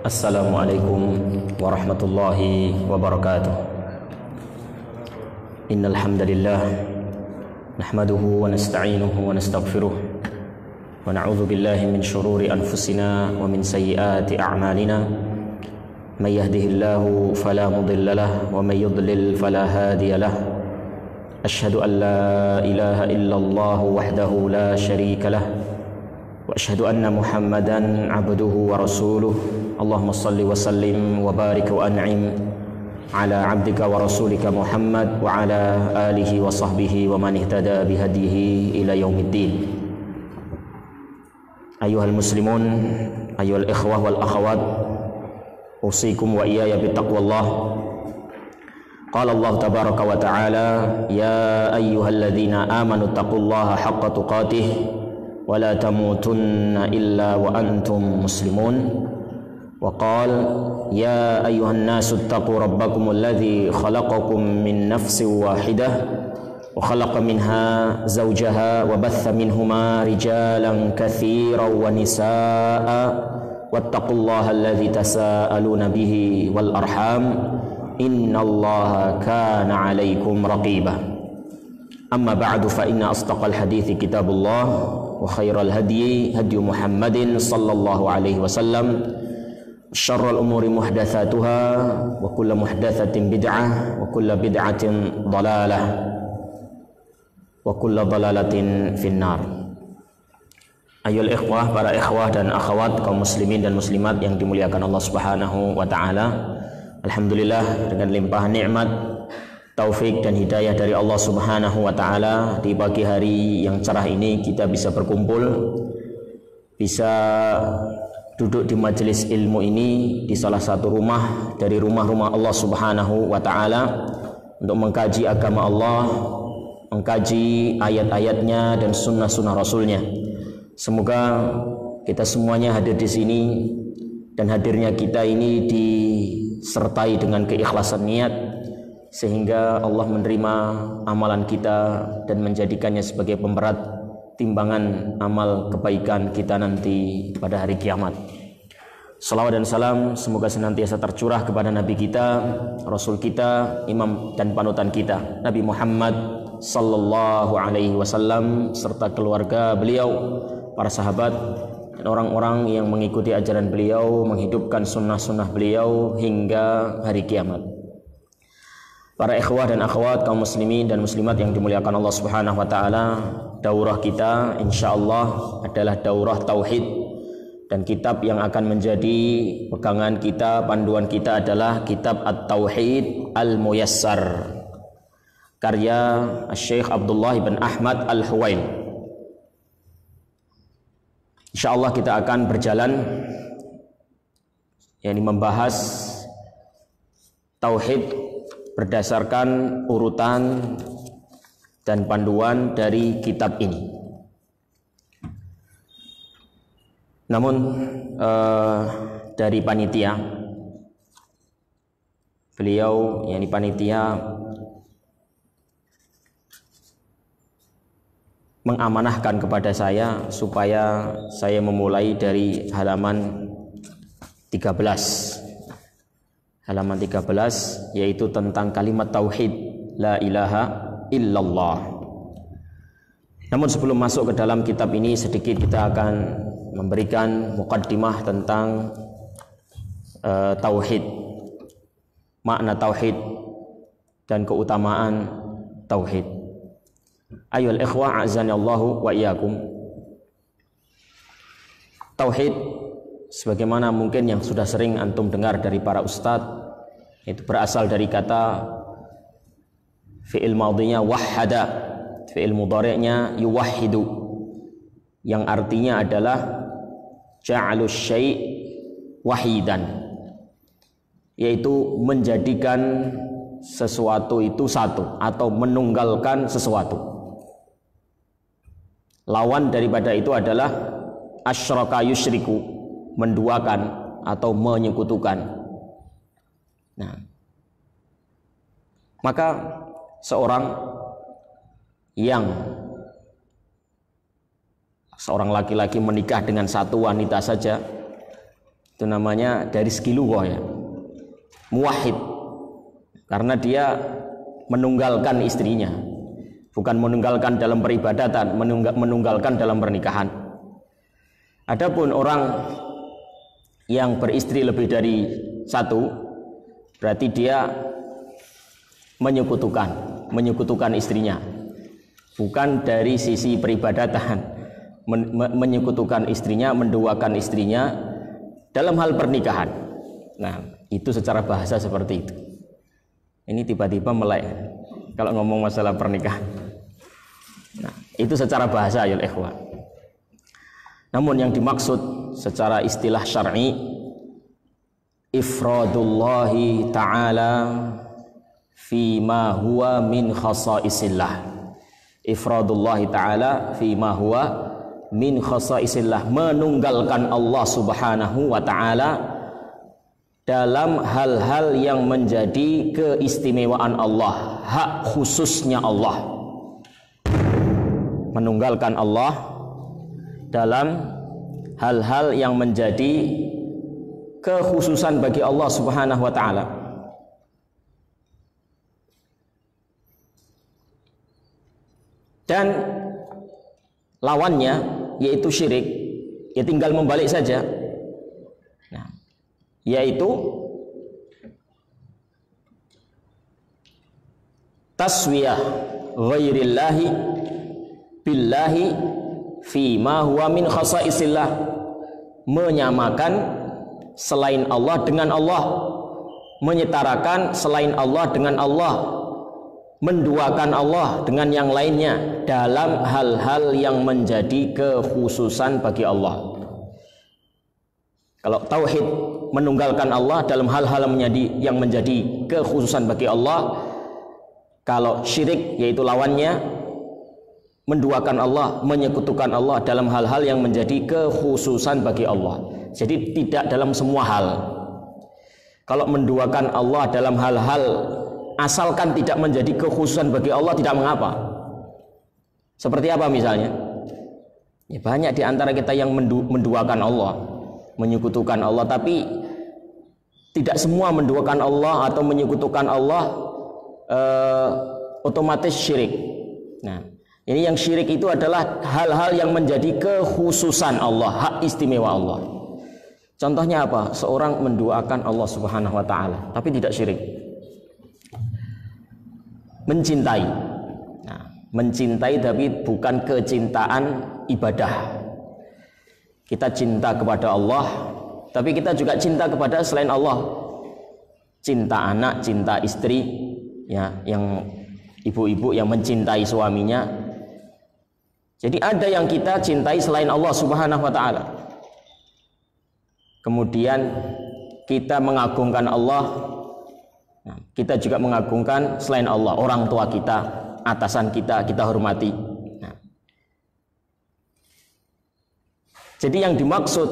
Assalamualaikum warahmatullahi wabarakatuh. Innal hamdalillah nahmaduhu wa nasta'inuhu wa nastaghfiruh wa na'udzu billahi min shururi anfusina wa min sayyiati a'malina. May yahdihillahu fala mudilla lahu wa may yudlil fala hadiya lahu. Asyhadu an la ilaha illallah wahdahu la syarika lahu wa asyhadu anna Muhammadan abduhu wa rasuluh. Allahumma salli wa sallim wa barik wa an'im ala abdika wa rasulika Muhammad wa ala alihi wa sahbihi wa man ihtada bihadihi ila yaumiddin. Ayuhal muslimun, ayuhal ikhwah wal akhawat, usikum wa iyaya bittaqwallah. Qala Allah tabaraka wa ta'ala, ya ayyuhalladzina amanu taqullaha haqqa tuqatih wa la tamutunna illa wa antum muslimun. وقال يا أيها الناس اتقوا ربكم الذي خلقكم من نفس واحدة وخلق منها زوجها وبث منهما رجالا كثيرا ونساء واتقوا الله الذي تساءلون به والأرحام إن الله كان عليكم رقيبا. أما بعد فإن أصدق الحديث كتاب الله وخير الهدي هدي محمد صلى الله عليه وسلم. Syarrul umuri muhdatsatuha wa kullu muhdatsatin bid'ah wa kullu bid'atin dhalalah wa kullu dhalalatin finnar. Ayyuhal ikhwah, para ikhwah dan akhwat kaum muslimin dan muslimat yang dimuliakan Allah Subhanahu wa taala. Alhamdulillah, dengan limpahan nikmat, taufik dan hidayah dari Allah Subhanahu wa taala, di pagi hari yang cerah ini kita bisa berkumpul, bisa duduk di majelis ilmu ini di salah satu rumah dari rumah-rumah Allah Subhanahu wa taala untuk mengkaji agama Allah, mengkaji ayat-ayatnya dan sunnah-sunnah Rasulnya. Semoga kita semuanya hadir di sini dan hadirnya kita ini disertai dengan keikhlasan niat sehingga Allah menerima amalan kita dan menjadikannya sebagai pemberat timbangan amal kebaikan kita nanti pada hari kiamat. Salawat dan salam semoga senantiasa tercurah kepada Nabi kita, Rasul kita, imam dan panutan kita, Nabi Muhammad sallallahu alaihi wasallam, serta keluarga beliau, para sahabat dan orang-orang yang mengikuti ajaran beliau, menghidupkan sunnah-sunnah beliau hingga hari kiamat. Para ikhwah dan akhwat kaum muslimin dan muslimat yang dimuliakan Allah Subhanahu wa taala, daurah kita insyaallah adalah daurah tauhid, dan kitab yang akan menjadi pegangan kita, panduan kita adalah kitab At-Tauhid Al-Muyassar karya Syekh Abdullah bin Ahmad Al-Huwail. Insyaallah kita akan berjalan yakni membahas tauhid berdasarkan urutan dan panduan dari kitab ini. Namun dari panitia, beliau yakni panitia mengamanahkan kepada saya supaya saya memulai dari halaman 13. Halaman 13 yaitu tentang kalimat tauhid la ilaha illallah. Namun sebelum masuk ke dalam kitab ini, sedikit kita akan memberikan muqaddimah tentang tauhid, makna tauhid dan keutamaan tauhid. Ayyuhal ikhwah a'zanallahu wa iyyakum. Tauhid sebagaimana mungkin yang sudah sering antum dengar dari para ustadz, itu berasal dari kata fi'il madhinya wahhada, fi'il mudhari'nya yuwahhidu, yang artinya adalah ja'alus syai' wahidan, yaitu menjadikan sesuatu itu satu atau menunggalkan sesuatu. Lawan daripada itu adalah asyraka yusyriku, menduakan atau menyekutukan. Nah, maka seorang laki-laki menikah dengan satu wanita saja, Itu namanya dari segi lughah ya. Muwahhid. Karena dia menunggalkan istrinya. Bukan menunggalkan dalam peribadatan, menunggalkan dalam pernikahan. Adapun orang yang beristri lebih dari satu, berarti dia menyekutukan istrinya. Bukan dari sisi peribadatan, menyekutukan istrinya, menduakan istrinya dalam hal pernikahan. Nah, itu secara bahasa seperti itu. Ini tiba-tiba melek kalau ngomong masalah pernikahan. Nah, itu secara bahasa ya ikhwan. Namun yang dimaksud secara istilah syar'i, ifradullahi ta'ala fima huwa min khasaisillah. Ifradullahi ta'ala fima huwa min khasaisillah, menunggalkan Allah Subhanahu wa ta'ala dalam hal-hal yang menjadi keistimewaan Allah, hak khususnya Allah. Menunggalkan Allah dalam hal-hal yang menjadi kekhususan bagi Allah Subhanahu wa ta'ala. Dan lawannya yaitu syirik, ya tinggal membalik saja. Nah, yaitu taswiyah ghairillahi billahi fima huwa min khasaisillah, menyamakan selain Allah dengan Allah, menyetarakan selain Allah dengan Allah, menduakan Allah dengan yang lainnya dalam hal-hal yang menjadi kekhususan bagi Allah. Kalau tauhid menunggalkan Allah dalam hal-hal yang menjadi kekhususan bagi Allah, kalau syirik yaitu lawannya menduakan Allah, menyekutukan Allah dalam hal-hal yang menjadi kekhususan bagi Allah. Jadi tidak dalam semua hal. Kalau menduakan Allah dalam hal-hal asalkan tidak menjadi kekhususan bagi Allah, tidak mengapa. Seperti apa misalnya? Ya, banyak di antara kita yang menduakan Allah, menyekutukan Allah, tapi tidak semua menduakan Allah atau menyekutukan Allah otomatis syirik. Nah, ini yang syirik itu adalah hal-hal yang menjadi kekhususan Allah, hak istimewa Allah. Contohnya apa? Seorang mendoakan Allah Subhanahu wa ta'ala tapi tidak syirik. Mencintai. Nah, mencintai tapi bukan kecintaan ibadah. Kita cinta kepada Allah, tapi kita juga cinta kepada selain Allah. Cinta anak, cinta istri, ya, yang ibu-ibu yang mencintai suaminya. Jadi ada yang kita cintai selain Allah Subhanahu wa ta'ala. Kemudian kita mengagungkan Allah. Nah, kita juga mengagungkan selain Allah, orang tua kita, atasan kita, kita hormati. Nah, jadi yang dimaksud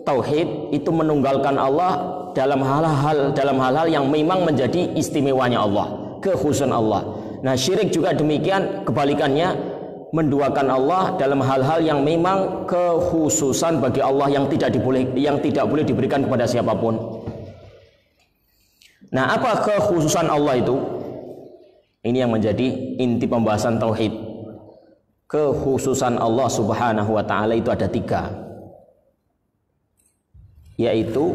tauhid itu menunggalkan Allah dalam hal-hal yang memang menjadi istimewanya Allah, kekhususan Allah. Nah, syirik juga demikian, kebalikannya, menduakan Allah dalam hal-hal yang memang kekhususan bagi Allah yang tidak boleh diberikan kepada siapapun. Nah, apa kekhususan Allah itu? Ini yang menjadi inti pembahasan tauhid. Kekhususan Allah Subhanahu wa ta'ala itu ada 3, yaitu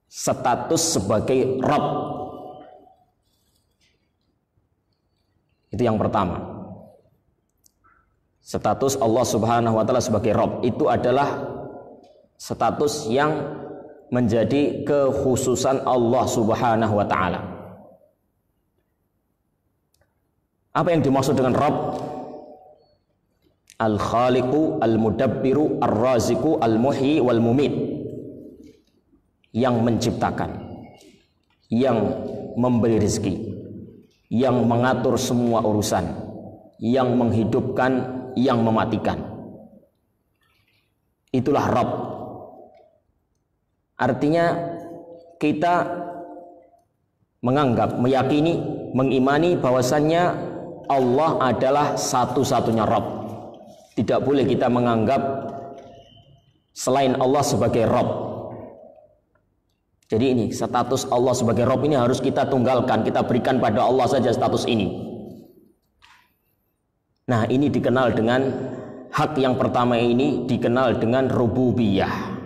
status sebagai Rabb. Itu yang pertama. Status Allah Subhanahu wa ta'ala sebagai Rabb itu adalah status yang menjadi kekhususan Allah Subhanahu wa ta'ala. Apa yang dimaksud dengan Rabb? Al-Khaliqu, Al-Mudabbiru, Ar-Raziqu, Al-Muhyi, Wal-Mumit. Yang menciptakan, yang memberi rezeki, yang mengatur semua urusan, yang menghidupkan, yang mematikan. Itulah Rabb. Artinya kita menganggap, meyakini, mengimani bahwasannya Allah adalah satu-satunya Rabb. Tidak boleh kita menganggap selain Allah sebagai Rabb. Jadi ini status Allah sebagai Rabb ini harus kita tunggalkan, kita berikan pada Allah saja status ini. Nah, ini dikenal dengan hak yang pertama, ini dikenal dengan rububiyah.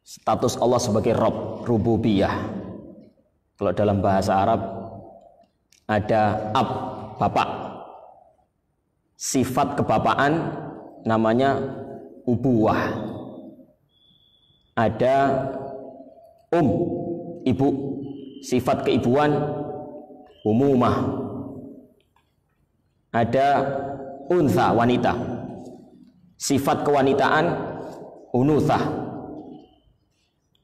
Status Allah sebagai Rabb, rububiyah. Kalau dalam bahasa Arab ada ab, bapak. Sifat kebapaan namanya ubuwah. Ada ibu. Sifat keibuan umumah. Ada untha, wanita. Sifat kewanitaan unuthah.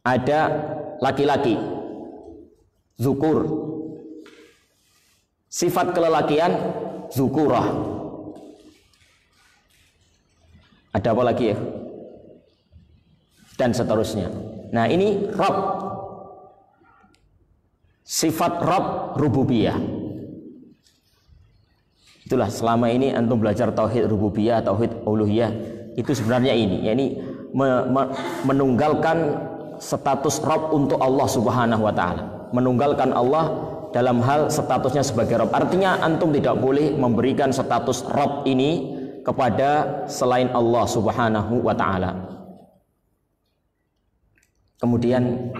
Ada laki-laki, zukur. Sifat kelelakian zukurah. Ada apa lagi ya? Dan seterusnya. Nah, ini Rabb. Sifat Rabb rububiyah. Itulah selama ini antum belajar tauhid rububiyah, tauhid uluhiyah, itu sebenarnya ini, yakni menunggalkan status Rabb untuk Allah Subhanahu wa taala. Menunggalkan Allah dalam hal statusnya sebagai Rabb. Artinya antum tidak boleh memberikan status Rabb ini kepada selain Allah Subhanahu wa taala. Kemudian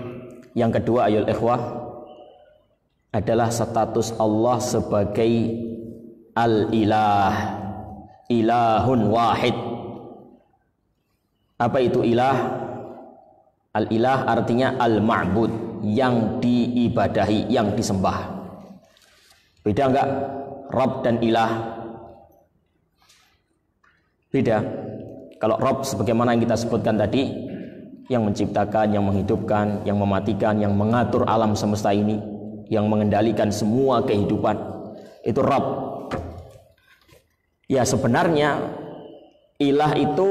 yang kedua ayol ikhwah adalah status Allah sebagai al-ilah, ilahun wahid. Apa itu ilah? Al-ilah artinya al-ma'bud, yang diibadahi, yang disembah. Beda enggak Rabb dan ilah? Beda. Kalau Rabb sebagaimana yang kita sebutkan tadi, yang menciptakan, yang menghidupkan, yang mematikan, yang mengatur alam semesta ini, yang mengendalikan semua kehidupan, itu Rabb. Ya, sebenarnya ilah itu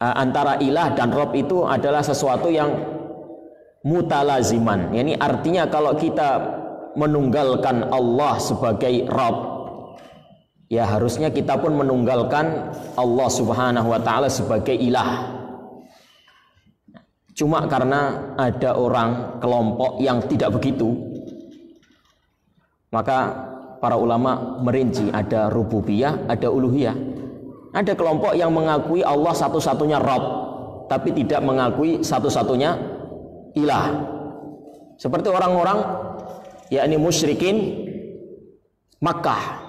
antara ilah dan Rabb itu adalah sesuatu yang mutalaziman. Yani artinya kalau kita menunggalkan Allah sebagai Rabb, ya harusnya kita pun menunggalkan Allah Subhanahu wa taala sebagai ilah. Cuma karena ada orang kelompok yang tidak begitu, maka para ulama merinci, ada rububiyah, ada uluhiyah. Ada kelompok yang mengakui Allah satu-satunya Rabb, tapi tidak mengakui satu-satunya ilah. Seperti orang-orang yakni musyrikin Makkah.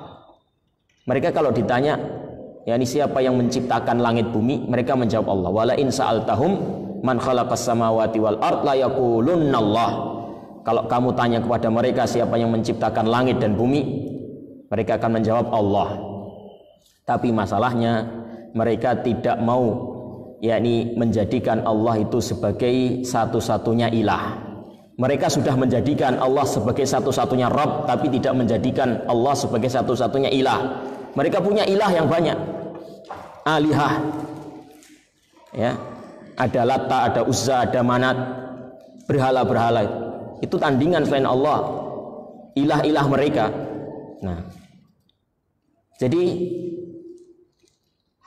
Mereka kalau ditanya, yakni siapa yang menciptakan langit bumi, mereka menjawab Allah. Wala in sa'altahum man khalaqas samawati wal ard la yaqulunna Allah. Kalau kamu tanya kepada mereka siapa yang menciptakan langit dan bumi, mereka akan menjawab Allah. Tapi masalahnya mereka tidak mau yakni menjadikan Allah itu sebagai satu-satunya ilah. Mereka sudah menjadikan Allah sebagai satu-satunya Rabb, tapi tidak menjadikan Allah sebagai satu-satunya ilah. Mereka punya ilah yang banyak, alihah, ya, ada Lata, ada Uzza, ada Manat, berhala-berhala. Itu tandingan selain Allah, ilah-ilah mereka. Nah, jadi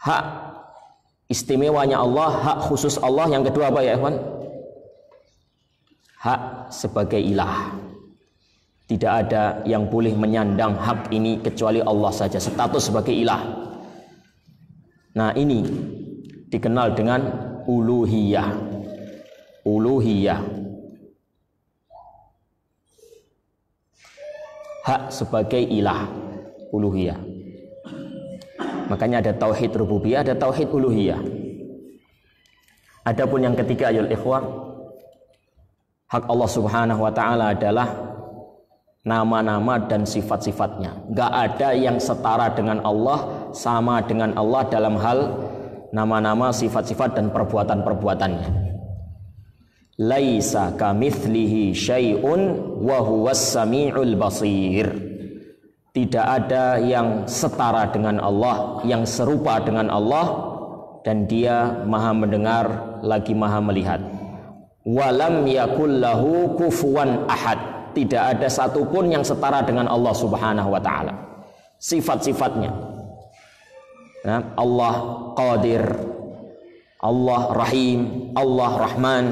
hak istimewanya Allah, hak khusus Allah yang kedua apa ya, ikhwan? Hak sebagai ilah. Tidak ada yang boleh menyandang hak ini kecuali Allah saja, status sebagai ilah. Nah, ini dikenal dengan uluhiyah. Uluhiyah. Hak sebagai ilah, uluhiyah. Makanya ada tauhid rububiyah, ada tauhid uluhiyah. Adapun yang ketiga ayol ikhwah, hak Allah Subhanahu wa taala adalah nama-nama dan sifat-sifatnya. Gak ada yang setara dengan Allah, sama dengan Allah dalam hal nama-nama, sifat-sifat dan perbuatan-perbuatannya. Laisa kamitslihi syai'un wa huwas samiul basir. Tidak ada yang setara dengan Allah, yang serupa dengan Allah, dan dia maha mendengar lagi maha melihat. Walam yakul lahu kufuwan ahad. Tidak ada satupun yang setara dengan Allah Subhanahu wa ta'ala. Sifat-sifatnya, nah, Allah qadir, Allah Rahim, Allah Rahman,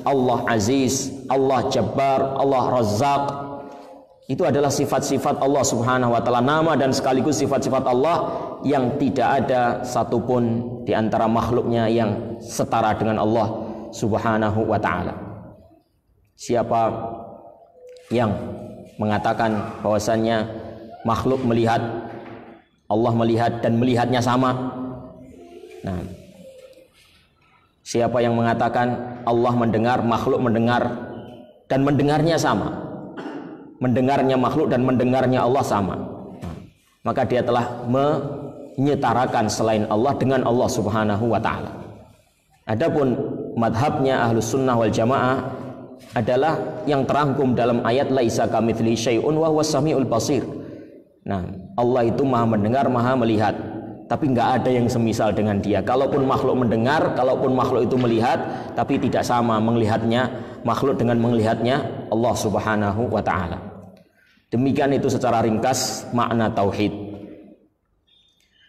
Allah Aziz, Allah Jabbar, Allah Razzaq. Itu adalah sifat-sifat Allah Subhanahu wa taala, nama dan sekaligus sifat-sifat Allah yang tidak ada satupun di antara makhluknya yang setara dengan Allah Subhanahu wa taala. Siapa yang mengatakan bahwasannya makhluk melihat, Allah melihat dan melihatnya sama? Nah, siapa yang mengatakan Allah mendengar, makhluk mendengar dan mendengarnya sama? Mendengarnya makhluk dan mendengarnya Allah sama. Maka dia telah menyetarakan selain Allah dengan Allah Subhanahu wa taala. Adapun madhabnya Ahlus Sunnah wal Jamaah adalah yang terangkum dalam ayat laisa kamitslihi syai'un wa huwas samiul basir. Nah, Allah itu Maha mendengar, Maha melihat, tapi enggak ada yang semisal dengan Dia. Kalaupun makhluk mendengar, kalaupun makhluk itu melihat, tapi tidak sama melihatnya makhluk dengan melihatnya Allah Subhanahu wa taala. Demikian itu secara ringkas makna tauhid.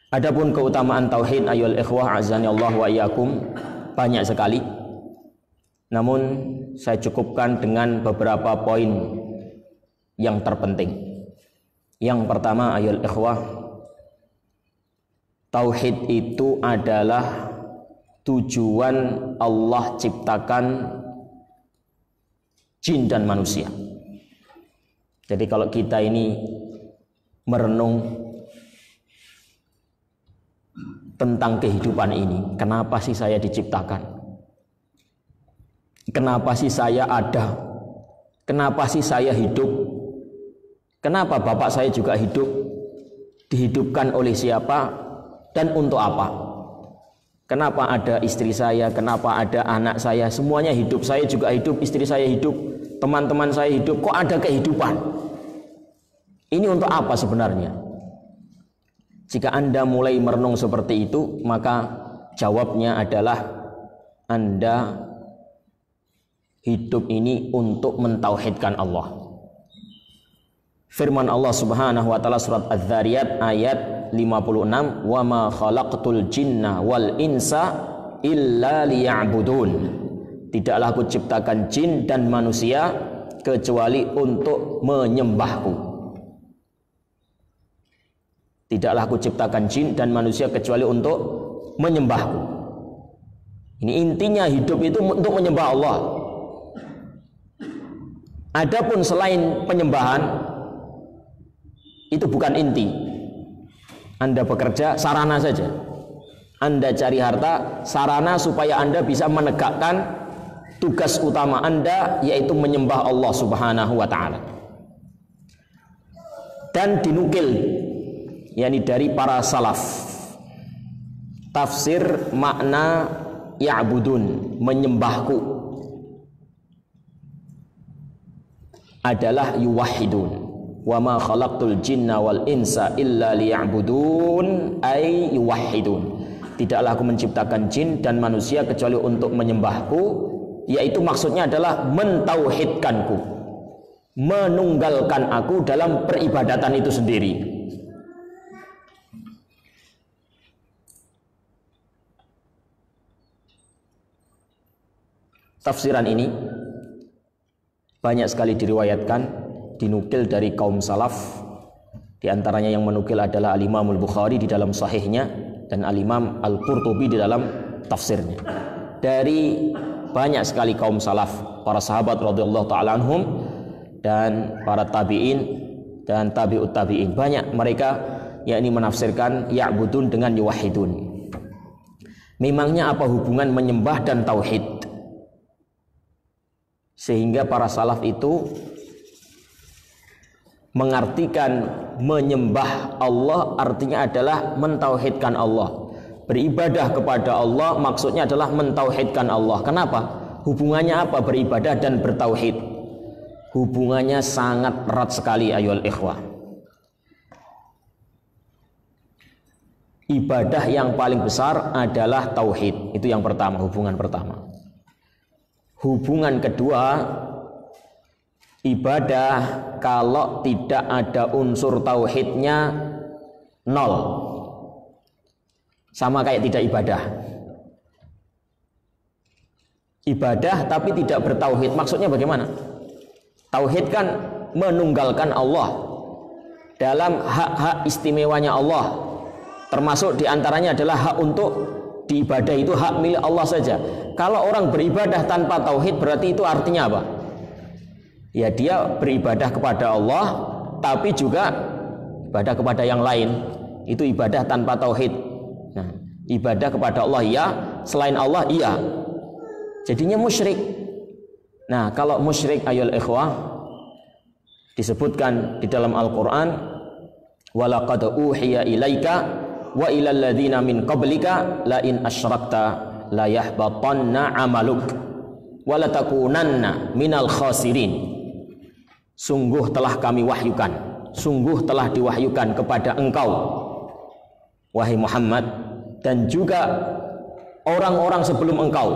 Adapun keutamaan tauhid ayyuhal ikhwah azani Allah wa iyyakum banyak sekali. Namun saya cukupkan dengan beberapa poin yang terpenting. Yang pertama ayyuhal ikhwah, tauhid itu adalah tujuan Allah ciptakan jin dan manusia. Jadi kalau kita ini merenung tentang kehidupan ini, kenapa sih saya diciptakan? Kenapa sih saya ada? Kenapa sih saya hidup? Kenapa bapak saya juga hidup? Dihidupkan oleh siapa dan untuk apa? Kenapa ada istri saya? Kenapa ada anak saya? Semuanya hidup. Saya juga hidup, istri saya hidup, teman-teman saya hidup. Kok ada kehidupan? Ini untuk apa sebenarnya? Jika Anda mulai merenung seperti itu, maka jawabnya adalah Anda hidup ini untuk mentauhidkan Allah. Firman Allah Subhanahu wa taala surat Az-Zariyat ayat 56, "Wa ma khalaqtul jinna wal insa illa liya'budun." Tidaklah aku ciptakan jin dan manusia kecuali untuk menyembahku. Tidaklah aku ciptakan jin dan manusia kecuali untuk menyembahku. Ini intinya hidup itu untuk menyembah Allah. Adapun selain penyembahan itu bukan inti. Anda bekerja sarana saja. Anda cari harta sarana supaya Anda bisa menegakkan tugas utama Anda, yaitu menyembah Allah Subhanahu wa taala. Dan dinukil yakni dari para salaf, tafsir makna ya'budun, menyembahku, adalah yuwahhidun. Wa ma khalaqtul jinna wal insa illa liya'budun ay yuwahhidun. Tidaklah aku menciptakan jin dan manusia kecuali untuk menyembahku, yaitu maksudnya adalah mentauhidkanku, menunggalkan aku dalam peribadatan itu sendiri. Tafsiran ini banyak sekali diriwayatkan, dinukil dari kaum salaf. Di antaranya yang menukil adalah Al-Imam Al-Bukhari di dalam sahihnya dan Al-Imam Al-Qurtubi di dalam tafsirnya. Dari banyak sekali kaum salaf, para sahabat radhiyallahu ta'ala anhum dan para tabi'in dan tabi'ut tabi'in. Banyak mereka yakni menafsirkan ya'budun dengan yuwahhidun. Memangnya apa hubungan menyembah dan tauhid? Sehingga para salaf itu mengartikan menyembah Allah artinya adalah mentauhidkan Allah. Beribadah kepada Allah maksudnya adalah mentauhidkan Allah. Kenapa? Hubungannya apa beribadah dan bertauhid? Hubungannya sangat erat sekali ayyuhal ikhwah. Ibadah yang paling besar adalah tauhid. Itu yang pertama, hubungan pertama. Hubungan kedua, ibadah kalau tidak ada unsur tauhidnya nol, sama kayak tidak ibadah. ibadah tapi tidak bertauhid. Maksudnya bagaimana? Tauhid kan menunggalkan Allah dalam hak-hak istimewanya Allah, termasuk diantaranya adalah hak untuk diibadah, itu hak milik Allah saja. Kalau orang beribadah tanpa tauhid, berarti itu artinya apa? Ya, dia beribadah kepada Allah tapi juga ibadah kepada yang lain. Itu ibadah tanpa tauhid. Nah, ibadah kepada Allah iya, selain Allah iya, jadinya musyrik. Nah, kalau musyrik ayol ikhwah disebutkan di dalam Al-Quran, walaqad uhiya ilaika wa ilal ladzina min qablika la in asyrakta la yahbatanna amaluk wa la takunanna minal khasirin. Sungguh telah kami wahyukan, sungguh telah diwahyukan kepada engkau wahai Muhammad, dan juga orang-orang sebelum engkau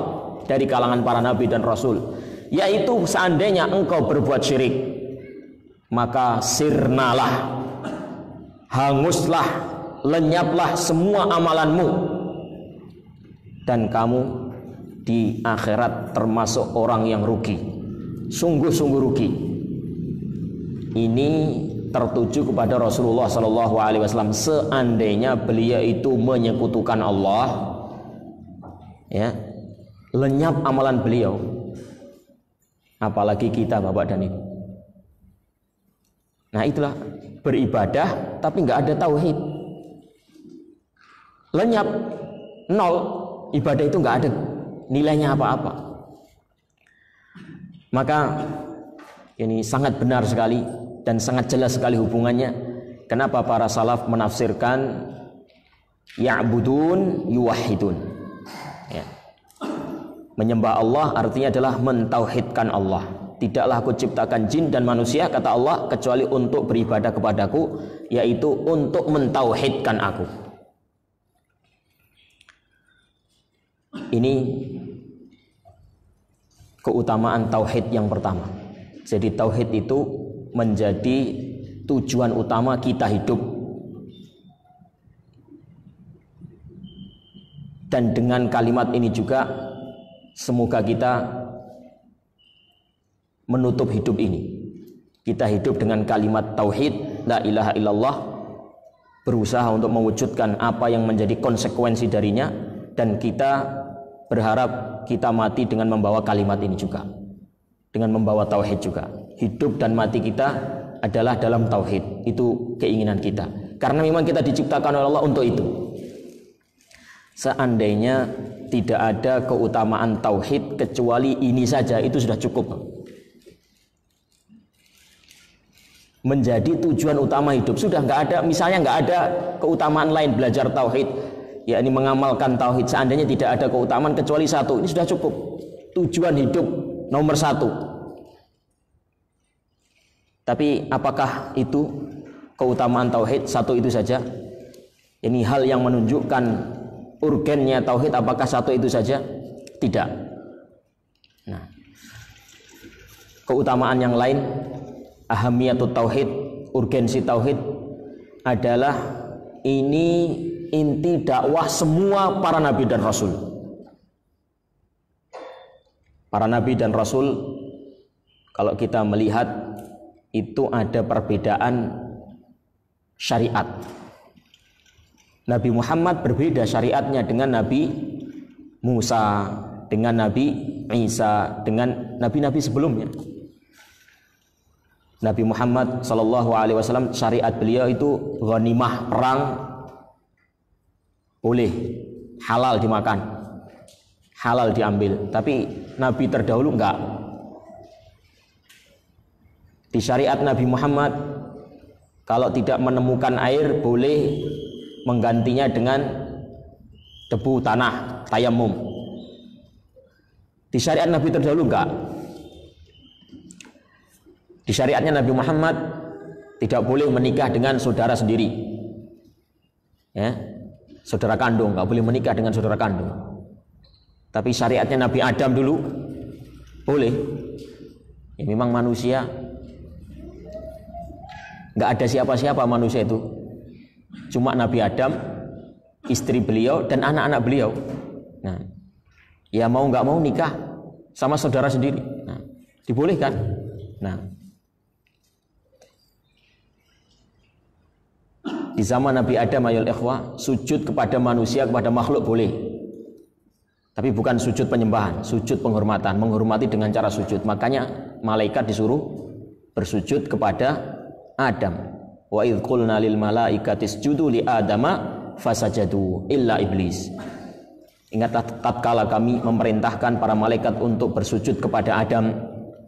dari kalangan para nabi dan rasul, yaitu seandainya engkau berbuat syirik, maka sirnalah, hanguslah, lenyaplah semua amalanmu, dan kamu di akhirat termasuk orang yang rugi, sungguh-sungguh rugi. Ini tertuju kepada Rasulullah Sallallahu Alaihi Wasallam. Seandainya beliau itu menyekutukan Allah, ya, lenyap amalan beliau. Apalagi kita, Bapak dan Ibu. Nah, itulah beribadah tapi nggak ada tauhid, lenyap, nol. Ibadah itu nggak ada nilainya apa-apa. Maka ini sangat benar sekali dan sangat jelas sekali hubungannya. Kenapa para salaf menafsirkan ya'budun yuwahhidun, ya. Menyembah Allah artinya adalah mentauhidkan Allah. Tidaklah aku ciptakan jin dan manusia, kata Allah, kecuali untuk beribadah kepadaku, yaitu untuk mentauhidkan aku. Ini keutamaan tauhid yang pertama. Jadi tauhid itu menjadi tujuan utama kita hidup. Dan dengan kalimat ini juga semoga kita menutup hidup ini. Kita hidup dengan kalimat tauhid, la ilaha illallah, berusaha untuk mewujudkan apa yang menjadi konsekuensi darinya, dan kita berharap kita mati dengan membawa kalimat ini juga, dengan membawa tauhid juga. Hidup dan mati kita adalah dalam tauhid. Itu keinginan kita, karena memang kita diciptakan oleh Allah untuk itu. Seandainya tidak ada keutamaan tauhid kecuali ini saja, itu sudah cukup menjadi tujuan utama hidup. Sudah nggak ada, misalnya nggak ada keutamaan lain, belajar tauhid, yakni mengamalkan tauhid. Seandainya tidak ada keutamaan kecuali satu, ini sudah cukup. Tujuan hidup nomor satu. Tapi apakah itu keutamaan tauhid? Satu itu saja? Ini hal yang menunjukkan urgennya tauhid. Apakah satu itu saja? Tidak. Nah, keutamaan yang lain, ahamiyatut tauhid, urgensi tauhid adalah ini inti dakwah semua para nabi dan rasul. Para nabi dan rasul, kalau kita melihat, itu ada perbedaan syariat. Nabi Muhammad berbeda syariatnya dengan Nabi Musa, dengan Nabi Isa, dengan nabi-nabi sebelumnya. Nabi Muhammad SAW, syariat beliau itu ghanimah, perang boleh, halal dimakan, halal diambil. Tapi Nabi terdahulu enggak. Di syariat Nabi Muhammad, kalau tidak menemukan air boleh menggantinya dengan debu tanah, tayamum. Di syariat Nabi terdahulu enggak. Di syariatnya Nabi Muhammad tidak boleh menikah dengan saudara sendiri, ya, saudara kandung, enggak boleh menikah dengan saudara kandung. Tapi syariatnya Nabi Adam dulu boleh. Ya, memang manusia, enggak ada siapa-siapa manusia itu, cuma Nabi Adam, istri beliau dan anak-anak beliau. Nah, ya mau enggak mau nikah, sama saudara sendiri. Nah, dibolehkan. Nah, di zaman Nabi Adam ayol ikhwah, sujud kepada manusia, kepada makhluk boleh. Tapi bukan sujud penyembahan, sujud penghormatan, menghormati dengan cara sujud. Makanya malaikat disuruh bersujud kepada Adam. Wa idz qulna lil malaikati isjudu li adama fasajadu illa iblis. Ingatlah tatkala kami memerintahkan para malaikat untuk bersujud kepada Adam,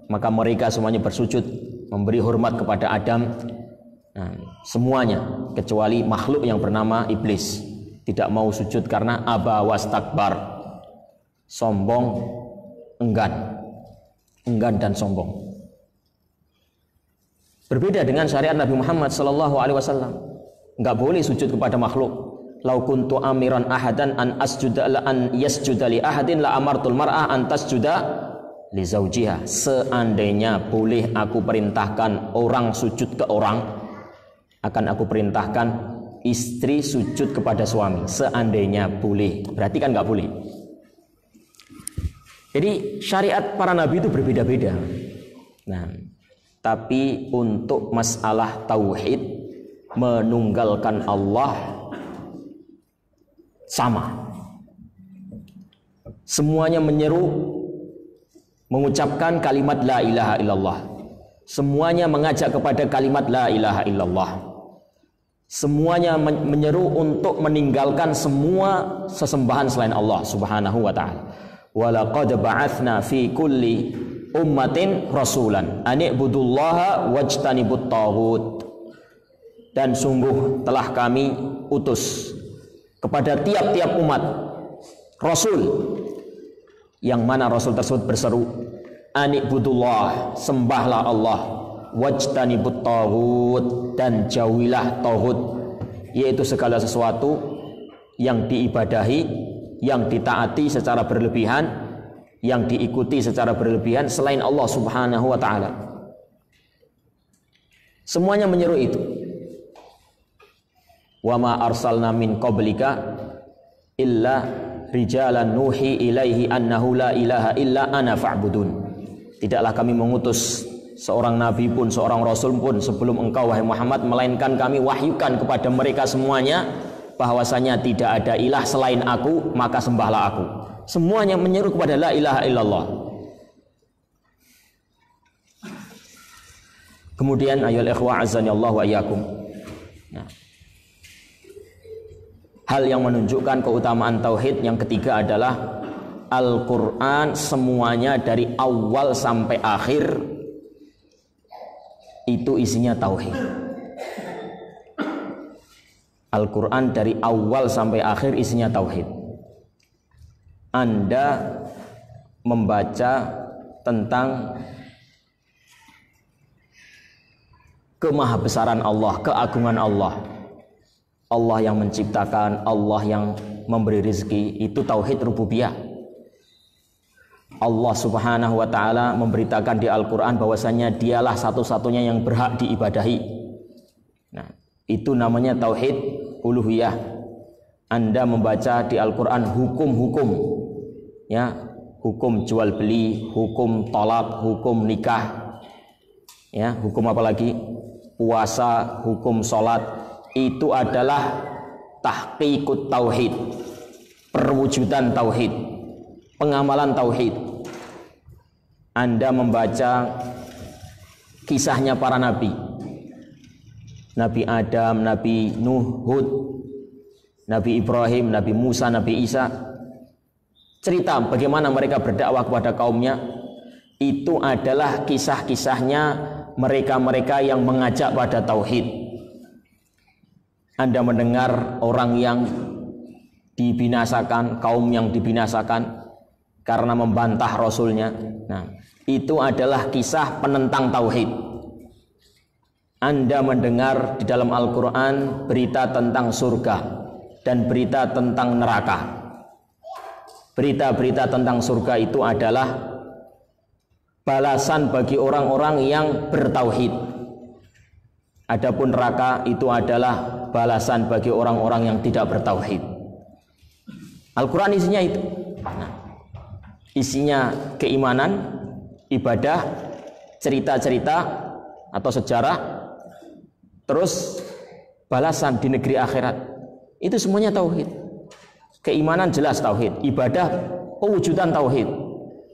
maka mereka semuanya bersujud memberi hormat kepada Adam. Nah, semuanya kecuali makhluk yang bernama iblis tidak mau sujud karena aba wastakbar, sombong, enggan dan sombong. Berbeda dengan syariat Nabi Muhammad sallallahu alaihi wasallam. Enggak boleh sujud kepada makhluk. Lau kuntu amiran ahadan an asjuda la an yasjuda li ahadin la amartul mar'ah an tasjuda li zaujiha. Seandainya boleh aku perintahkan orang sujud ke orang, akan aku perintahkan istri sujud kepada suami. Seandainya boleh. Berarti kan enggak boleh. Jadi syariat para nabi itu berbeda-beda. Nah, tapi untuk masalah tauhid, menunggalkan Allah sama. Semuanya menyeru mengucapkan kalimat la ilaha illallah. Semuanya mengajak kepada kalimat la ilaha illallah. Semuanya menyeru untuk meninggalkan semua sesembahan selain Allah Subhanahu wa taala. Walaqad ba'atsna fi kulli ummatin rasulan an i'budullaha wajtanibut taghut. Dan sungguh telah kami utus kepada tiap-tiap umat rasul, yang mana rasul tersebut berseru an i'budullah, sembahlah Allah, wajtanibut taghut, dan jauhilah taghut, yaitu segala sesuatu yang diibadahi, yang ditaati secara berlebihan, yang diikuti secara berlebihan selain Allah Subhanahu wa taala. Semuanya menyeru itu. Wa ma arsalna min qablika illa rijalan nuhi ilaihi annahu la ilaha illa ana fa'budun. Tidaklah kami mengutus seorang nabi pun, seorang rasul pun sebelum engkau wahai Muhammad, melainkan kami wahyukan kepada mereka semuanya bahwasanya tidak ada ilah selain aku, maka sembahlah aku. Semuanya menyeru kepada la ilaha illallah. Kemudian ayol ikhwa azani Allah wa iyyakum. Nah, hal yang menunjukkan keutamaan tauhid yang ketiga adalah Al-Quran semuanya dari awal sampai akhir itu isinya tauhid. Al-Quran dari awal sampai akhir isinya tauhid. Anda membaca tentang kemahabesaran Allah, keagungan Allah, Allah yang menciptakan, Allah yang memberi rezeki, itu tauhid rububiyah. Allah Subhanahu wa taala memberitakan di Al-Quran bahwasanya dialah satu-satunya yang berhak diibadahi. Nah, itu namanya tauhid uluhiyah. Anda membaca di Al-Quran hukum-hukum, ya, hukum jual beli, hukum tolak, hukum nikah, ya, hukum apa lagi, puasa, hukum sholat, itu adalah tahqiqut tauhid, perwujudan tauhid, pengamalan tauhid. Anda membaca kisahnya para nabi, Nabi Adam, Nabi Nuh, Hud, Nabi Ibrahim, Nabi Musa, Nabi Isa, cerita bagaimana mereka berdakwah kepada kaumnya. Itu adalah kisah-kisahnya mereka-mereka yang mengajak pada tauhid. Anda mendengar orang yang dibinasakan, kaum yang dibinasakan karena membantah rasulnya. Nah, itu adalah kisah penentang tauhid. Anda mendengar di dalam Al-Quran berita tentang surga dan berita tentang neraka. Berita-berita tentang surga itu adalah balasan bagi orang-orang yang bertauhid. Adapun neraka itu adalah balasan bagi orang-orang yang tidak bertauhid. Al-Quran isinya itu. Nah, isinya keimanan, ibadah, cerita-cerita atau sejarah, terus balasan di negeri akhirat. Itu semuanya tauhid. Keimanan jelas tauhid, ibadah pewujudan tauhid,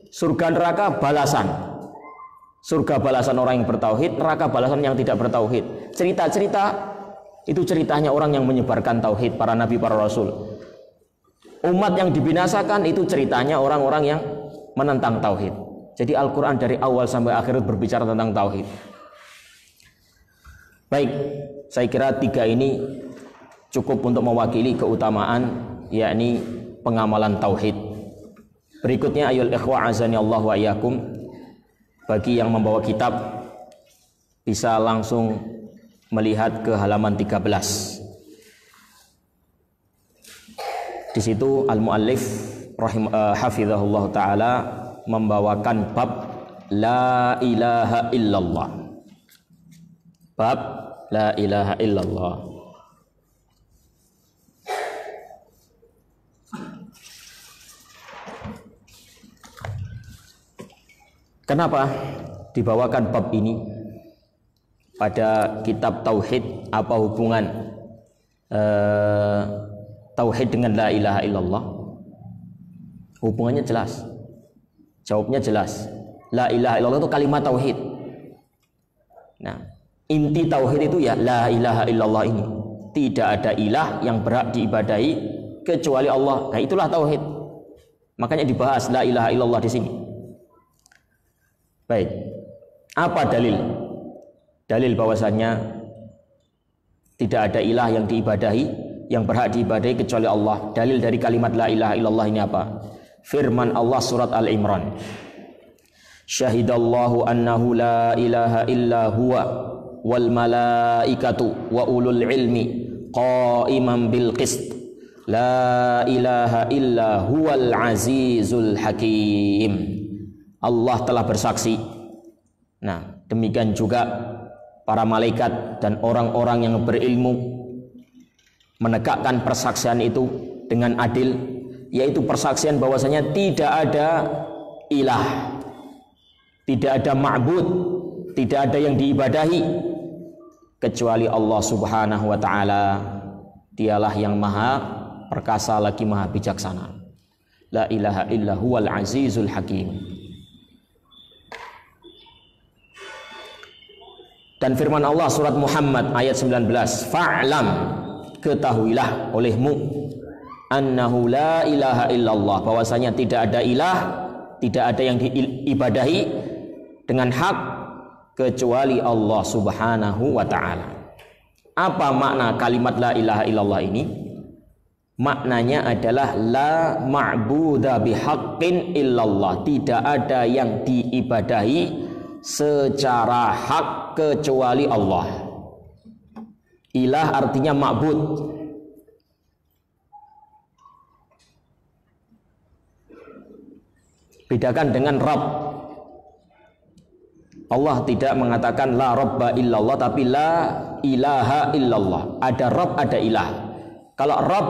surga neraka balasan. Surga balasan orang yang bertauhid, neraka balasan yang tidak bertauhid. Cerita-cerita itu ceritanya orang yang menyebarkan tauhid, para nabi, para rasul. Umat yang dibinasakan itu ceritanya orang-orang yang menentang tauhid. Jadi Al-Quran dari awal sampai akhir berbicara tentang tauhid. Baik, saya kira 3 ini cukup untuk mewakili keutamaan, yakni pengamalan tauhid. Berikutnya ayol ikhwa azani Allah wa iyyakum. Bagi yang membawa kitab bisa langsung melihat ke halaman 13. Di situ al-muallif hafizahullah taala membawakan bab la ilaha illallah. Bab la ilaha illallah. Kenapa dibawakan bab ini pada kitab tauhid? Apa hubungan tauhid dengan la ilaha illallah? Hubungannya jelas. Jawabnya jelas. La ilaha illallah itu kalimat tauhid. Nah, inti tauhid itu ya la ilaha illallah ini. Tidak ada ilah yang berhak diibadahi kecuali Allah. Nah, itulah tauhid. Makanya dibahas la ilaha illallah di sini. Baik, apa dalil? Dalil bahwasannya tidak ada ilah yang diibadahi, yang berhak diibadahi kecuali Allah. Dalil dari kalimat la ilaha illallah ini apa? Firman Allah surat Al-Imran. Syahidallahu annahu la ilaha illa huwa wal malaikatu wa ulul ilmi qa'iman bil qist. La ilaha illa huwal azizul hakim. Allah telah bersaksi. Nah, demikian juga para malaikat dan orang-orang yang berilmu menegakkan persaksian itu dengan adil, yaitu persaksian bahwasanya tidak ada ilah, tidak ada ma'bud, tidak ada yang diibadahi kecuali Allah Subhanahu wa taala. Dialah yang maha perkasa lagi maha bijaksana. La ilaha illa huwal azizul hakim. Dan firman Allah surat Muhammad ayat 19, fa'lam, ketahuilah olehmu, annahu la ilaha illallah, bahwasanya tidak ada ilah, tidak ada yang diibadahi dengan hak kecuali Allah Subhanahu wa ta'ala. Apa makna kalimat la ilaha illallah ini? Maknanya adalah la ma'buda bihaqqin illallah, tidak ada yang diibadahi secara hak kecuali Allah. Ilah artinya ma'bud. Bedakan dengan Rabb. Allah tidak mengatakan la rabba illallah, tapi la ilaha illallah. Ada Rabb, ada ilah. Kalau Rabb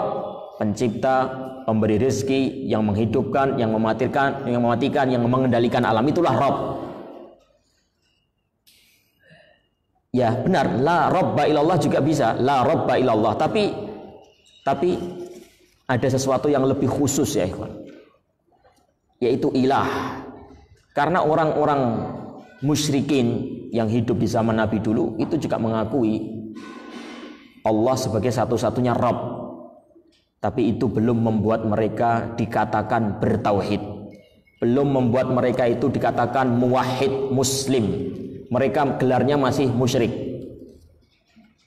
pencipta, pemberi rezeki, yang menghidupkan, yang mematikan, yang mengendalikan alam, itulah Rabb. Ya benar, la rabba illallah juga bisa, la rabba illallah, tapi ada sesuatu yang lebih khusus ya ikhwan, yaitu ilah. Karena orang-orang musyrikin yang hidup di zaman Nabi dulu itu juga mengakui Allah sebagai satu-satunya Rabb, tapi itu belum membuat mereka dikatakan bertauhid, belum membuat mereka itu dikatakan muwahhid muslim. Mereka gelarnya masih musyrik.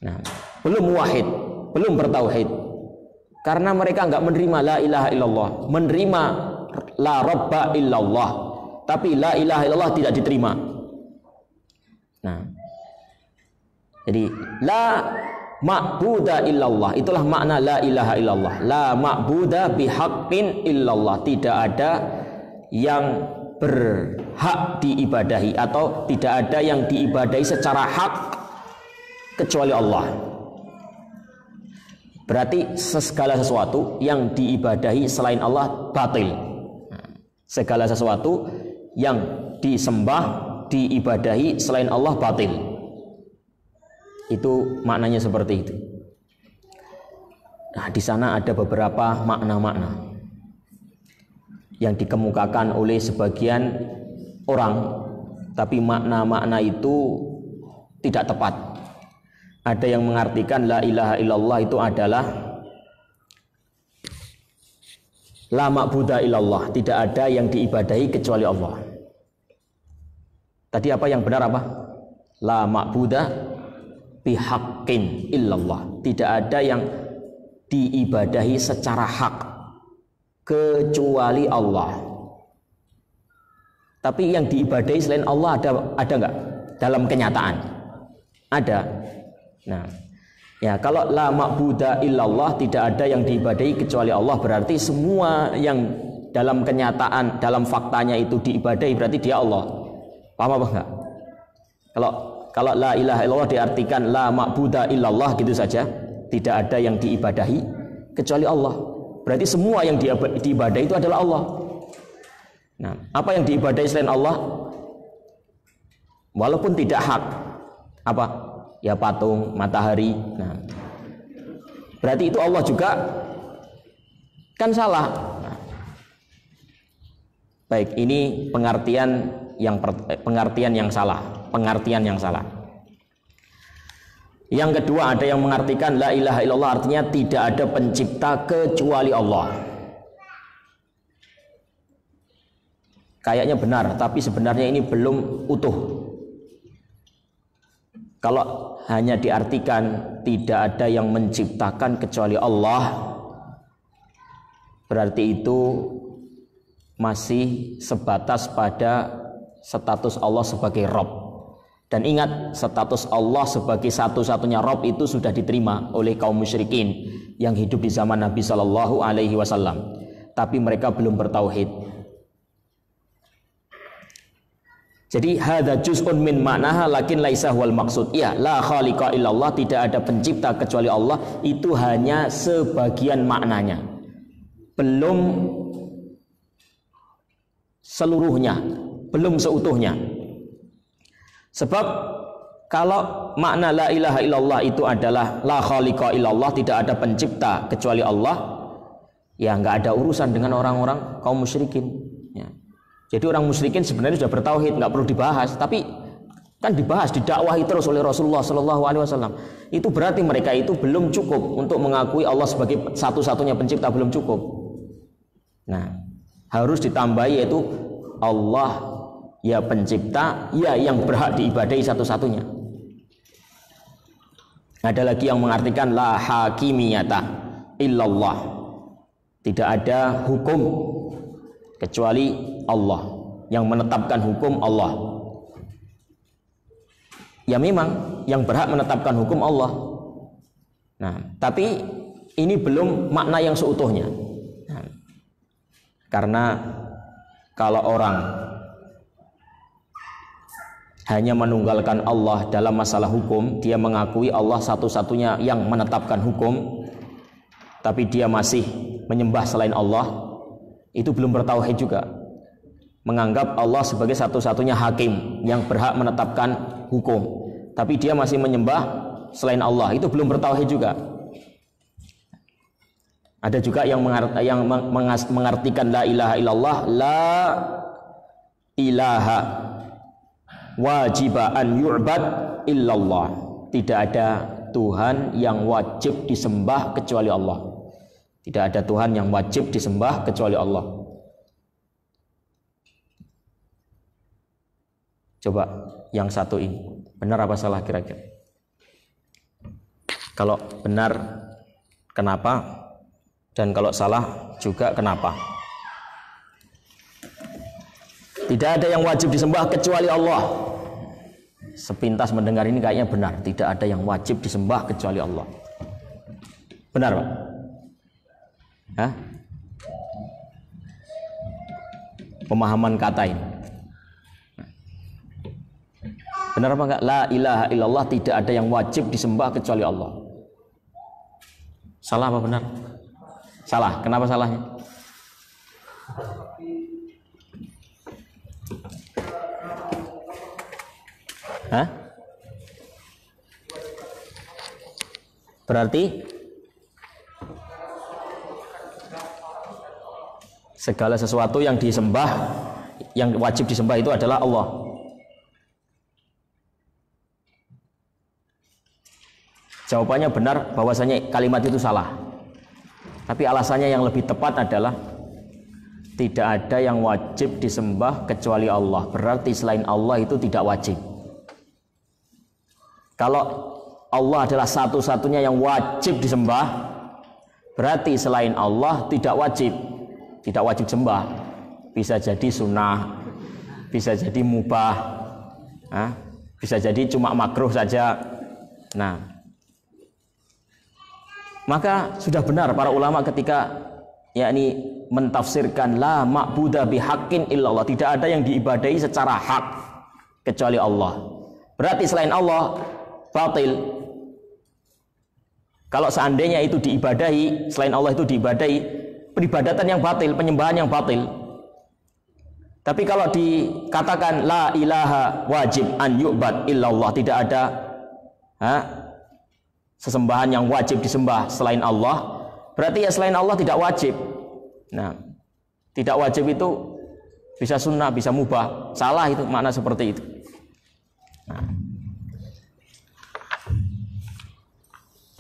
Nah, belum muwahhid, belum bertauhid. Karena mereka enggak menerima la ilaha illallah, menerima la rabba illallah, tapi la ilaha illallah tidak diterima. Nah, jadi la ma'buda illallah, itulah makna la ilaha illallah. La ma'buda bihaqqin illallah, tidak ada yang berhak diibadahi atau tidak ada yang diibadahi secara hak kecuali Allah. Berarti segala sesuatu yang diibadahi selain Allah batil. Segala sesuatu yang disembah, diibadahi selain Allah batil. Itu maknanya seperti itu. Nah, di sana ada beberapa makna-makna yang dikemukakan oleh sebagian orang, tapi makna-makna itu tidak tepat. Ada yang mengartikan la ilaha illallah itu adalah la ma'buda illallah, tidak ada yang diibadahi kecuali Allah. Tadi apa yang benar apa? La ma'buda bihaqqin illallah, tidak ada yang diibadahi secara hak kecuali Allah. Tapi yang diibadahi selain Allah ada enggak dalam kenyataan? Ada. Nah, ya, kalau la ma'buda illallah, tidak ada yang diibadahi kecuali Allah, berarti semua yang dalam kenyataan, dalam faktanya itu diibadahi, berarti dia Allah. Paham apa enggak? Kalau la ilaha illallah diartikan la ma'buda illallah gitu saja, tidak ada yang diibadahi kecuali Allah, berarti semua yang diibadahi itu adalah Allah. Nah, apa yang diibadahi selain Allah walaupun tidak hak, apa? Ya patung, matahari. Nah, berarti itu Allah juga kan salah. Nah, baik, ini pengertian yang salah, pengertian yang salah. Yang kedua, ada yang mengartikan la ilaha illallah artinya tidak ada pencipta kecuali Allah. Kayaknya benar, tapi sebenarnya ini belum utuh. Kalau hanya diartikan tidak ada yang menciptakan kecuali Allah, berarti itu masih sebatas pada status Allah sebagai Rabb. Dan ingat, status Allah sebagai satu-satunya Rabb itu sudah diterima oleh kaum musyrikin yang hidup di zaman Nabi Shallallahu Alaihi Wasallam, tapi mereka belum bertauhid. Jadi hadza juz'un min ma'naha lakin laisa huwal maksud. Ya, la khaliqa illallah, tidak ada pencipta kecuali Allah, itu hanya sebagian maknanya, belum seluruhnya, belum seutuhnya. Sebab kalau makna la ilaha illallah itu adalah la khaliqa illallah, tidak ada pencipta kecuali Allah, ya nggak ada urusan dengan orang-orang kaum musyrikin. Ya. Jadi orang musyrikin sebenarnya sudah bertauhid, nggak perlu dibahas, tapi kan dibahas, didakwahi terus oleh Rasulullah Shallallahu Alaihi Wasallam. Itu berarti mereka itu belum cukup untuk mengakui Allah sebagai satu-satunya pencipta, belum cukup. Nah, harus ditambahi yaitu Allah ya pencipta, ya yang berhak diibadahi satu-satunya. Ada lagi yang mengartikan la hakimiyata illallah, tidak ada hukum kecuali Allah, yang menetapkan hukum Allah. Ya memang yang berhak menetapkan hukum Allah. Nah, tapi ini belum makna yang seutuhnya. Nah, karena kalau orang hanya menunggalkan Allah dalam masalah hukum, dia mengakui Allah satu-satunya yang menetapkan hukum, tapi dia masih menyembah selain Allah, itu belum bertauhid juga. Menganggap Allah sebagai satu-satunya hakim yang berhak menetapkan hukum, tapi dia masih menyembah selain Allah, itu belum bertauhid juga. Ada juga yang mengartikan la ilaha illallah, la ilaha wajiba an yu'bad illallah, tidak ada Tuhan yang wajib disembah kecuali Allah. Tidak ada Tuhan yang wajib disembah kecuali Allah. Coba yang satu ini benar apa salah kira-kira? Kalau benar kenapa? Dan kalau salah juga kenapa? Tidak ada yang wajib disembah kecuali Allah. Sepintas mendengar ini kayaknya benar, tidak ada yang wajib disembah kecuali Allah. Benar, Pak? Hah? Pemahaman kata ini benar apa enggak? La ilaha illallah, tidak ada yang wajib disembah kecuali Allah. Salah apa benar? Salah. Kenapa salahnya? Hah? Berarti segala sesuatu yang disembah, yang wajib disembah itu adalah Allah. Jawabannya benar, bahwasanya kalimat itu salah. Tapi alasannya yang lebih tepat adalah tidak ada yang wajib disembah kecuali Allah. Berarti selain Allah itu tidak wajib. Kalau Allah adalah satu-satunya yang wajib disembah, berarti selain Allah tidak wajib. Tidak wajib sembah. Bisa jadi sunnah, bisa jadi mubah, bisa jadi cuma makruh saja. Nah, maka sudah benar para ulama ketika yakni mentafsirkan la ma'buda bihaqqin illallah, tidak ada yang diibadahi secara hak kecuali Allah. Berarti selain Allah batil. Kalau seandainya itu diibadahi, selain Allah itu diibadahi, peribadatan yang batil, penyembahan yang batil. Tapi kalau dikatakan la ilaha wajib an yu'bad illallah, tidak ada sesembahan yang wajib disembah selain Allah, berarti ya selain Allah tidak wajib. Nah, tidak wajib itu bisa sunnah, bisa mubah. Salah itu makna seperti itu. Nah.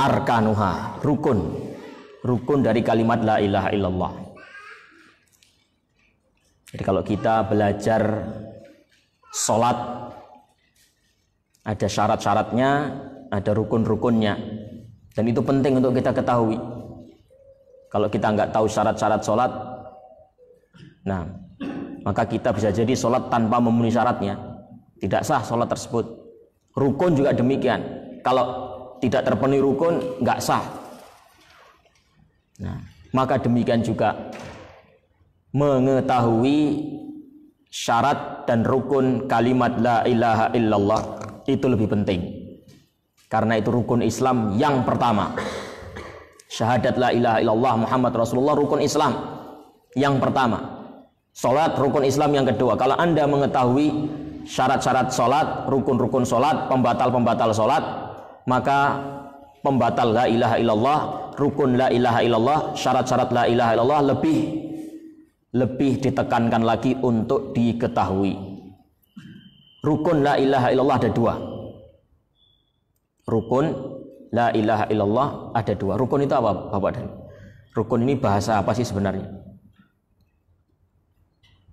Arkanuha, rukun dari kalimat la ilaha illallah. Jadi kalau kita belajar sholat, ada syarat-syaratnya, ada rukun-rukunnya, dan itu penting untuk kita ketahui. Kalau kita nggak tahu syarat-syarat sholat, nah maka kita bisa jadi sholat tanpa memenuhi syaratnya, tidak sah sholat tersebut. Rukun juga demikian, kalau tidak terpenuhi rukun nggak sah. Nah, maka demikian juga mengetahui syarat dan rukun kalimat la ilaha illallah itu lebih penting. Karena itu rukun Islam yang pertama. Syahadat la ilaha illallah Muhammad Rasulullah, rukun Islam yang pertama. Salat, rukun Islam yang kedua. Kalau Anda mengetahui syarat-syarat salat, rukun-rukun salat, pembatal-pembatal salat, maka pembatal la ilaha illallah, rukun la ilaha illallah, syarat-syarat la ilaha illallah lebih ditekankan lagi untuk diketahui. Rukun la ilaha illallah ada dua. Rukun la ilaha illallah ada dua. Rukun itu apa, Bapak dan? Rukun ini bahasa apa sih sebenarnya?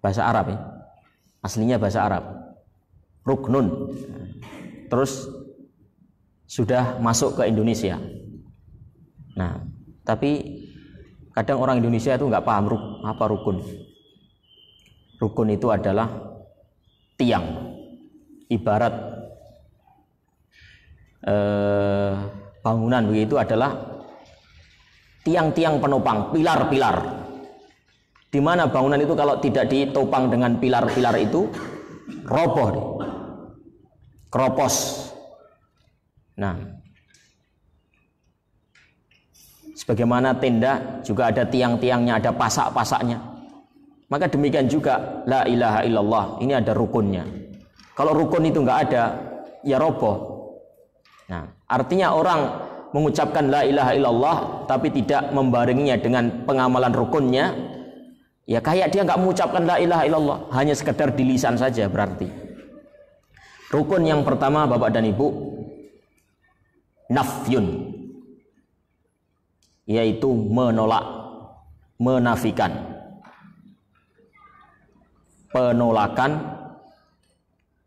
Bahasa Arab ya. Aslinya bahasa Arab. Ruknun. Terus sudah masuk ke Indonesia. Nah, tapi kadang orang Indonesia itu nggak paham apa rukun. Rukun itu adalah tiang. Ibarat bangunan begitu adalah tiang-tiang penopang, pilar-pilar. Di mana bangunan itu kalau tidak ditopang dengan pilar-pilar itu roboh, keropos. Nah, sebagaimana tenda juga ada tiang-tiangnya, ada pasak-pasaknya. Maka demikian juga la ilaha illallah, ini ada rukunnya. Kalau rukun itu nggak ada, ya roboh. Nah, artinya orang mengucapkan la ilaha illallah tapi tidak membarenginya dengan pengamalan rukunnya, ya kayak dia nggak mengucapkan la ilaha illallah, hanya sekedar di lisan saja berarti. Rukun yang pertama Bapak dan Ibu, nafyun, yaitu menolak, menafikan, penolakan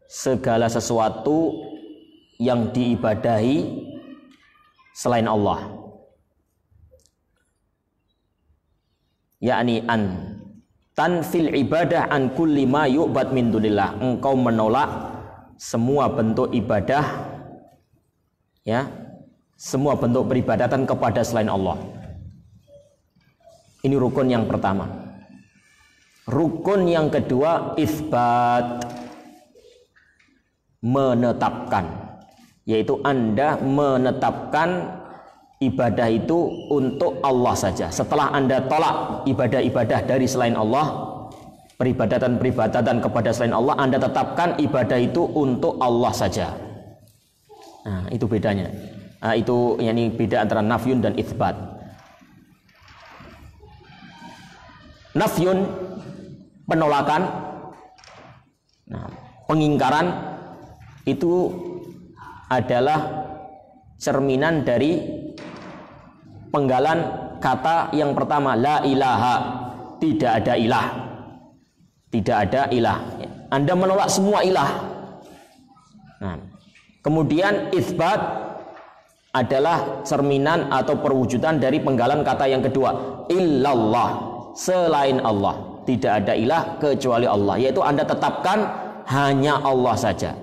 segala sesuatu yang diibadahi selain Allah, yakni an tanfil ibadah an kulli ma yu'bad min dunillah. Engkau menolak semua bentuk ibadah, ya, semua bentuk peribadatan kepada selain Allah. Ini rukun yang pertama. Rukun yang kedua, isbat, menetapkan, yaitu Anda menetapkan ibadah itu untuk Allah saja. Setelah Anda tolak ibadah-ibadah dari selain Allah, peribadatan kepada selain Allah, Anda tetapkan ibadah itu untuk Allah saja. Nah, itu bedanya. Nah, itu yakni beda antara nafyun dan itsbat. Nafyun penolakan, nah, pengingkaran itu adalah cerminan dari penggalan kata yang pertama, la ilaha, tidak ada ilah. Tidak ada ilah. Anda menolak semua ilah. Nah, kemudian itsbat adalah cerminan atau perwujudan dari penggalan kata yang kedua, illallah, selain Allah. Tidak ada ilah kecuali Allah, yaitu Anda tetapkan hanya Allah saja.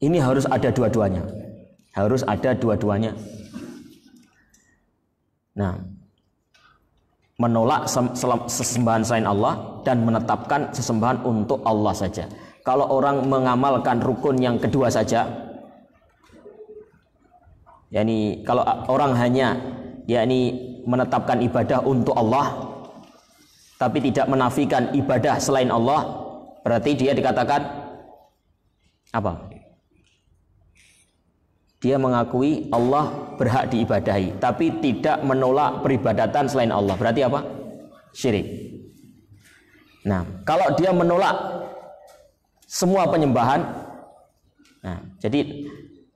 Ini harus ada dua-duanya. Harus ada dua-duanya. Nah, menolak sesembahan selain Allah dan menetapkan sesembahan untuk Allah saja. Kalau orang mengamalkan rukun yang kedua saja, yakni kalau orang hanya yakni menetapkan ibadah untuk Allah tapi tidak menafikan ibadah selain Allah, berarti dia dikatakan apa? Dia mengakui Allah berhak diibadahi, tapi tidak menolak peribadatan selain Allah. Berarti apa? Syirik. Nah, kalau dia menolak semua penyembahan, nah, jadi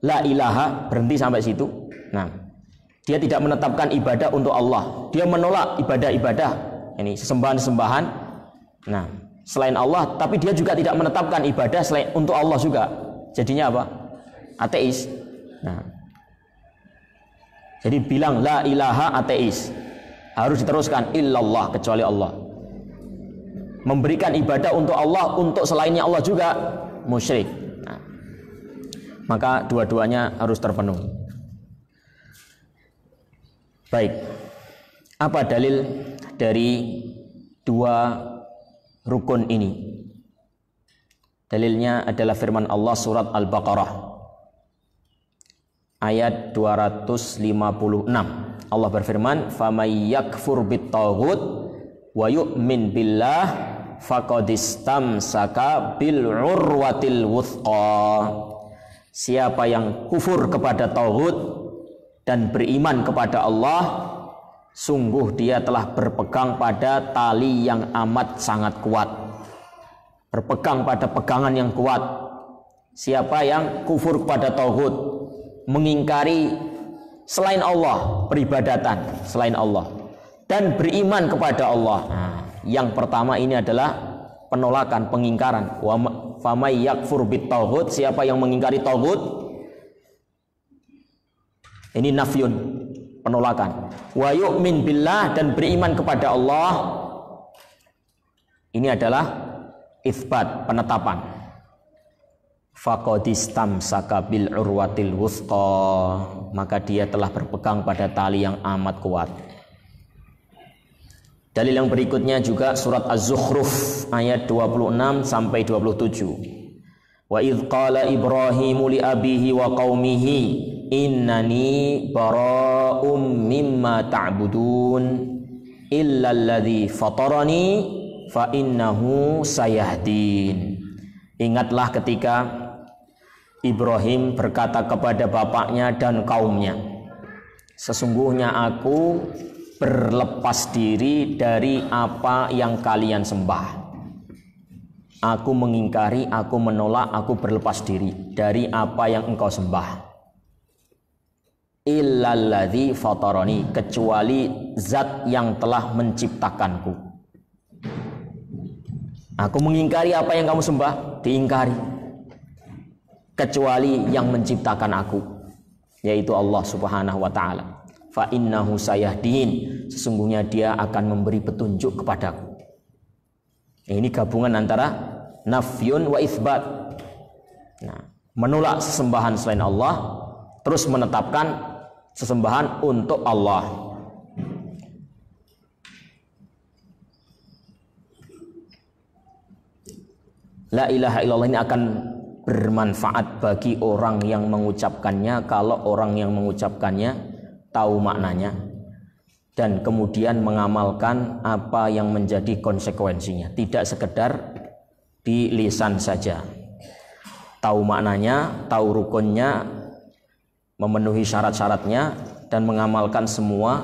la ilaha berhenti sampai situ. Nah, dia tidak menetapkan ibadah untuk Allah. Dia menolak ibadah-ibadah, ini sesembahan-sesembahan, nah, selain Allah, tapi dia juga tidak menetapkan ibadah selain untuk Allah juga. Jadinya apa? Ateis. Nah, jadi bilang la ilaha ateis, harus diteruskan illallah, kecuali Allah. Memberikan ibadah untuk Allah, untuk selainnya Allah juga musyrik. Nah, maka dua-duanya harus terpenuhi. Baik, apa dalil dari dua rukun ini? Dalilnya adalah firman Allah surat Al-Baqarah ayat 256. Allah berfirman, "Famay yakfur bit-taghut wa yu'min billah faqad istamsaka bil urwatil wuthqa." Siapa yang kufur kepada taghut dan beriman kepada Allah, sungguh dia telah berpegang pada tali yang amat sangat kuat. Berpegang pada pegangan yang kuat. Siapa yang kufur kepada taghut, mengingkari selain Allah, peribadatan selain Allah, dan beriman kepada Allah. Nah, yang pertama ini adalah penolakan, pengingkaran. Wa famay yakfur bit-taghut, siapa yang mengingkari taghut, ini nafyun, penolakan. Wa yu'min billah, dan beriman kepada Allah, ini adalah itsbat, penetapan. Faqadistamsaka bil urwatil wuthqa, maka dia telah berpegang pada tali yang amat kuat. Dalil yang berikutnya juga surat Az-Zukhruf ayat 26 sampai 27. Wa idz qala Ibrahimu li abihi wa qaumihi innani bara'um mimma ta'budun illa alladzi fatarani fa innahu sayahdin. Ingatlah ketika Ibrahim berkata kepada bapaknya dan kaumnya, sesungguhnya aku berlepas diri dari apa yang kalian sembah. Aku mengingkari, aku menolak, aku berlepas diri dari apa yang engkau sembah. Illalladzi fatarani, kecuali zat yang telah menciptakanku. Aku mengingkari apa yang kamu sembah, diingkari, kecuali yang menciptakan aku, yaitu Allah Subhanahu wa ta'ala. Fa innahu sayahdin, sesungguhnya dia akan memberi petunjuk kepadaku. Ini gabungan antara nafyun wa itsbat. Nah, menolak sesembahan selain Allah, terus menetapkan sesembahan untuk Allah. La ilaha illallah ini akan bermanfaat bagi orang yang mengucapkannya kalau orang yang mengucapkannya tahu maknanya. dan kemudian mengamalkan apa yang menjadi konsekuensinya, tidak sekedar di lisan saja. Tahu maknanya, tahu rukunnya, memenuhi syarat-syaratnya, dan mengamalkan semua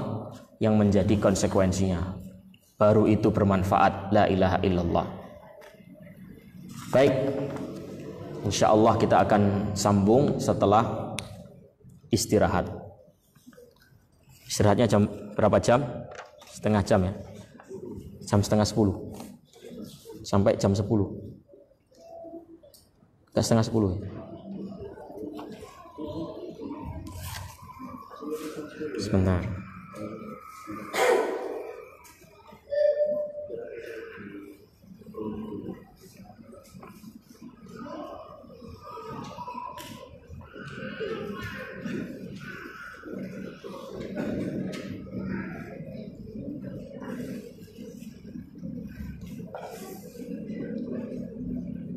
yang menjadi konsekuensinya. Baru itu bermanfaat, la ilaha illallah. Baik, insya Allah kita akan sambung setelah istirahat. Istirahatnya jam berapa jam? Setengah jam ya? Jam setengah 10 sampai jam 10. Kita setengah 10 ya? Sebentar.